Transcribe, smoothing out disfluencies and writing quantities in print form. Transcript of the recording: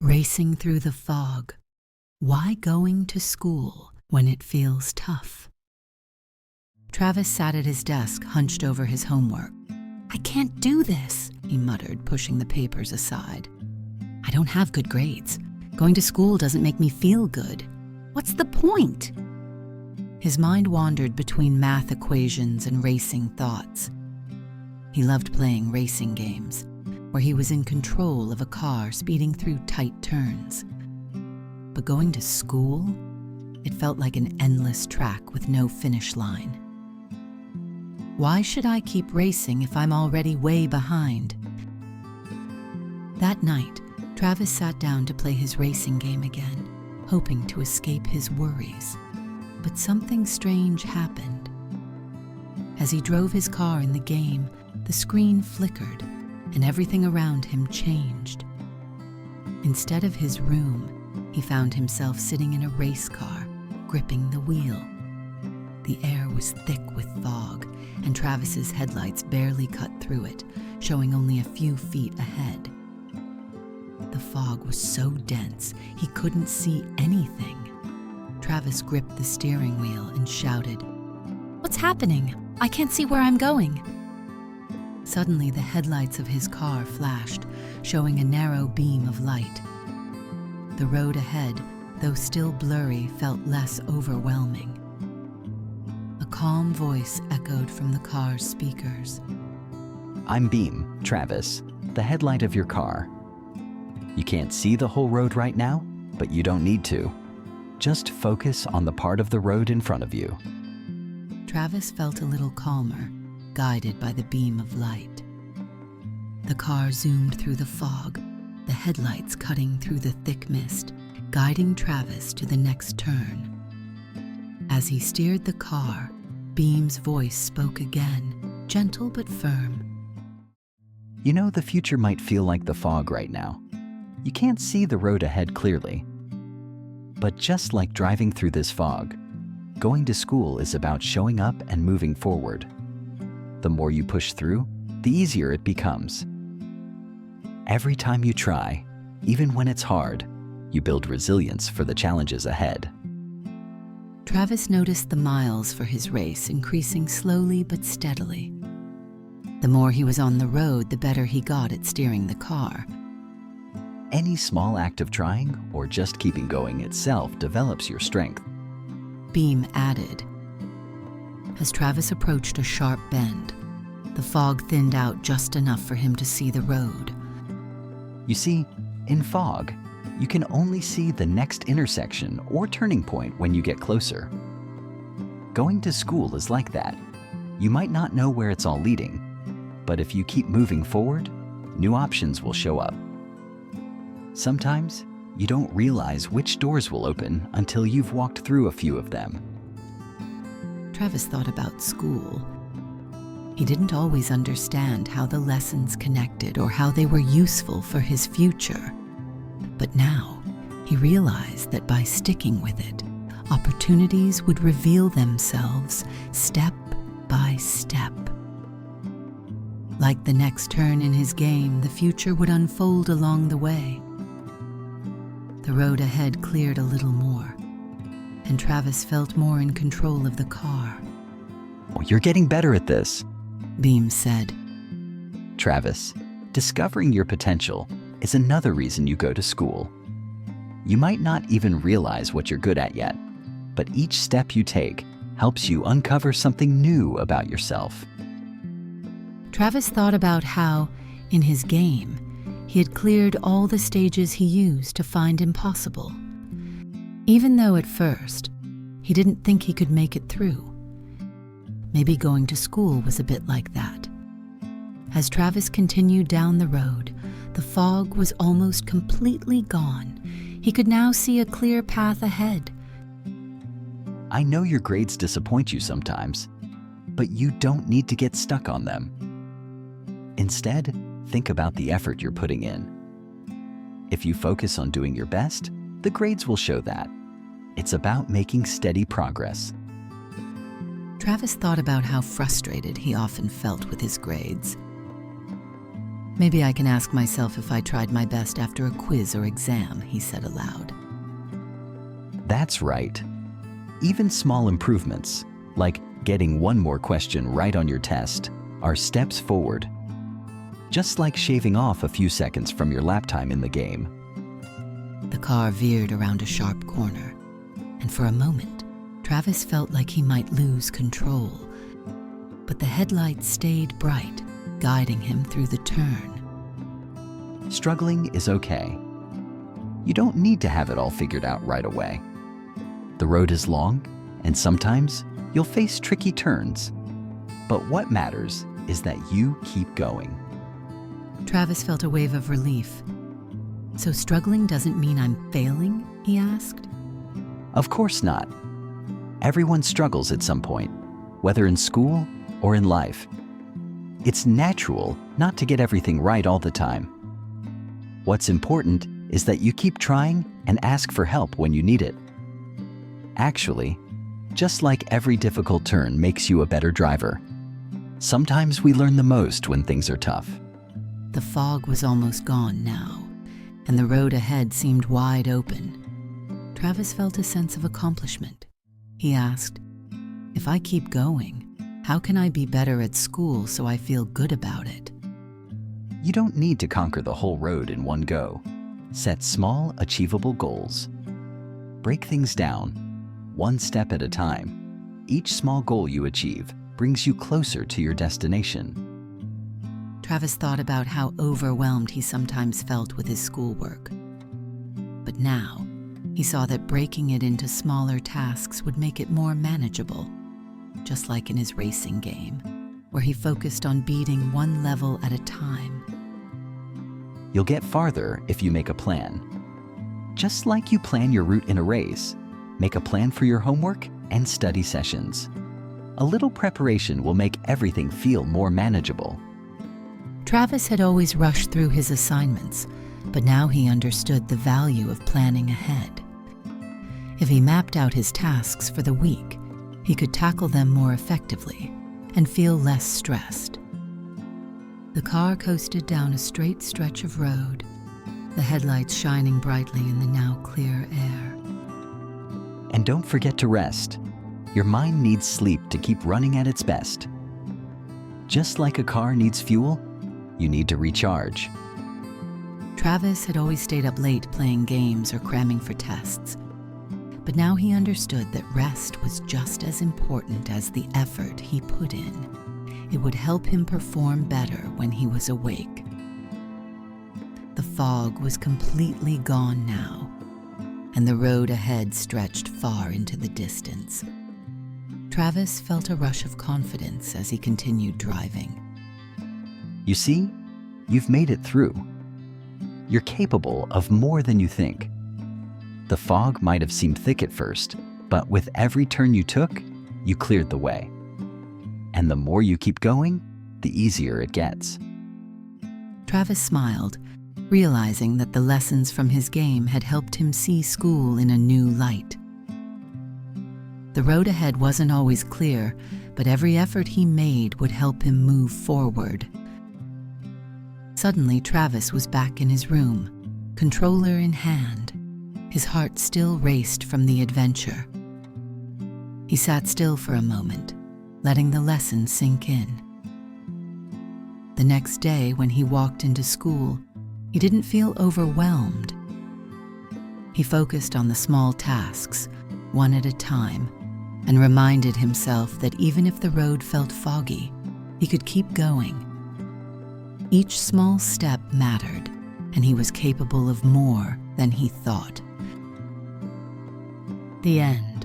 Racing through the fog. Why going to school when it feels tough? Travis sat at his desk, hunched over his homework. "I can't do this," he muttered, pushing the papers aside. "I don't have good grades. Going to school doesn't make me feel good. What's the point?" His mind wandered between math equations and racing thoughts. He loved playing racing games, where he was in control of a car speeding through tight turns. But going to school, it felt like an endless track with no finish line. Why should I keep racing if I'm already way behind? That night, Travis sat down to play his racing game again, hoping to escape his worries. But something strange happened. As he drove his car in the game, the screen flickered and everything around him changed. Instead of his room, he found himself sitting in a race car, gripping the wheel. The air was thick with fog, and Travis's headlights barely cut through it, showing only a few feet ahead. The fog was so dense, he couldn't see anything. Travis gripped the steering wheel and shouted, "What's happening? I can't see where I'm going." Suddenly, the headlights of his car flashed, showing a narrow beam of light. The road ahead, though still blurry, felt less overwhelming. A calm voice echoed from the car's speakers. "I'm Beam, Travis, the headlight of your car. You can't see the whole road right now, but you don't need to. Just focus on the part of the road in front of you." Travis felt a little calmer, guided by the beam of light. The car zoomed through the fog, the headlights cutting through the thick mist, guiding Travis to the next turn. As he steered the car, Beam's voice spoke again, gentle but firm. You know, the future might feel like the fog right now. You can't see the road ahead clearly. But just like driving through this fog, going to school is about showing up and moving forward. The more you push through, the easier it becomes. Every time you try, even when it's hard, you build resilience for the challenges ahead. Travis noticed the miles for his race increasing slowly but steadily. The more he was on the road, the better he got at steering the car. Any small act of trying or just keeping going itself develops your strength. Beam added. As Travis approached a sharp bend, the fog thinned out just enough for him to see the road. You see, in fog, you can only see the next intersection or turning point when you get closer. Going to school is like that. You might not know where it's all leading, but if you keep moving forward, new options will show up. Sometimes, you don't realize which doors will open until you've walked through a few of them. Travis thought about school. He didn't always understand how the lessons connected or how they were useful for his future. But now, he realized that by sticking with it, opportunities would reveal themselves step by step. Like the next turn in his game, the future would unfold along the way. The road ahead cleared a little more, and Travis felt more in control of the car. "Oh, you're getting better at this," Beam said. Travis, discovering your potential is another reason you go to school. You might not even realize what you're good at yet, but each step you take helps you uncover something new about yourself. Travis thought about how, in his game, he had cleared all the stages he used to find impossible. Even though at first, he didn't think he could make it through. Maybe going to school was a bit like that. As Travis continued down the road, the fog was almost completely gone. He could now see a clear path ahead. I know your grades disappoint you sometimes, but you don't need to get stuck on them. Instead, think about the effort you're putting in. If you focus on doing your best, the grades will show that. It's about making steady progress. Travis thought about how frustrated he often felt with his grades. Maybe I can ask myself if I tried my best after a quiz or exam, he said aloud. That's right. Even small improvements, like getting one more question right on your test, are steps forward. Just like shaving off a few seconds from your lap time in the game. The car veered around a sharp corner, and for a moment, Travis felt like he might lose control. But the headlights stayed bright, guiding him through the turn. Struggling is okay. You don't need to have it all figured out right away. The road is long, and sometimes you'll face tricky turns. But what matters is that you keep going. Travis felt a wave of relief. So struggling doesn't mean I'm failing, he asked. Of course not. Everyone struggles at some point, whether in school or in life. It's natural not to get everything right all the time. What's important is that you keep trying and ask for help when you need it. Actually, just like every difficult turn makes you a better driver, sometimes we learn the most when things are tough. The fog was almost gone now, and the road ahead seemed wide open. Travis felt a sense of accomplishment. He asked, "If I keep going, how can I be better at school so I feel good about it?" You don't need to conquer the whole road in one go. Set small, achievable goals. Break things down, one step at a time. Each small goal you achieve brings you closer to your destination. Travis thought about how overwhelmed he sometimes felt with his schoolwork. But now, he saw that breaking it into smaller tasks would make it more manageable, just like in his racing game, where he focused on beating one level at a time. You'll get farther if you make a plan. Just like you plan your route in a race, make a plan for your homework and study sessions. A little preparation will make everything feel more manageable. Travis had always rushed through his assignments, but now he understood the value of planning ahead. If he mapped out his tasks for the week, he could tackle them more effectively and feel less stressed. The car coasted down a straight stretch of road, the headlights shining brightly in the now clear air. And don't forget to rest. Your mind needs sleep to keep running at its best. Just like a car needs fuel, you need to recharge. Travis had always stayed up late playing games or cramming for tests, but now he understood that rest was just as important as the effort he put in. It would help him perform better when he was awake. The fog was completely gone now, and the road ahead stretched far into the distance. Travis felt a rush of confidence as he continued driving. You see, you've made it through. You're capable of more than you think. The fog might have seemed thick at first, but with every turn you took, you cleared the way. And the more you keep going, the easier it gets. Travis smiled, realizing that the lessons from his game had helped him see school in a new light. The road ahead wasn't always clear, but every effort he made would help him move forward. Suddenly, Travis was back in his room, controller in hand. His heart still raced from the adventure. He sat still for a moment, letting the lesson sink in. The next day, when he walked into school, he didn't feel overwhelmed. He focused on the small tasks, one at a time, and reminded himself that even if the road felt foggy, he could keep going. Each small step mattered, and he was capable of more than he thought. The end.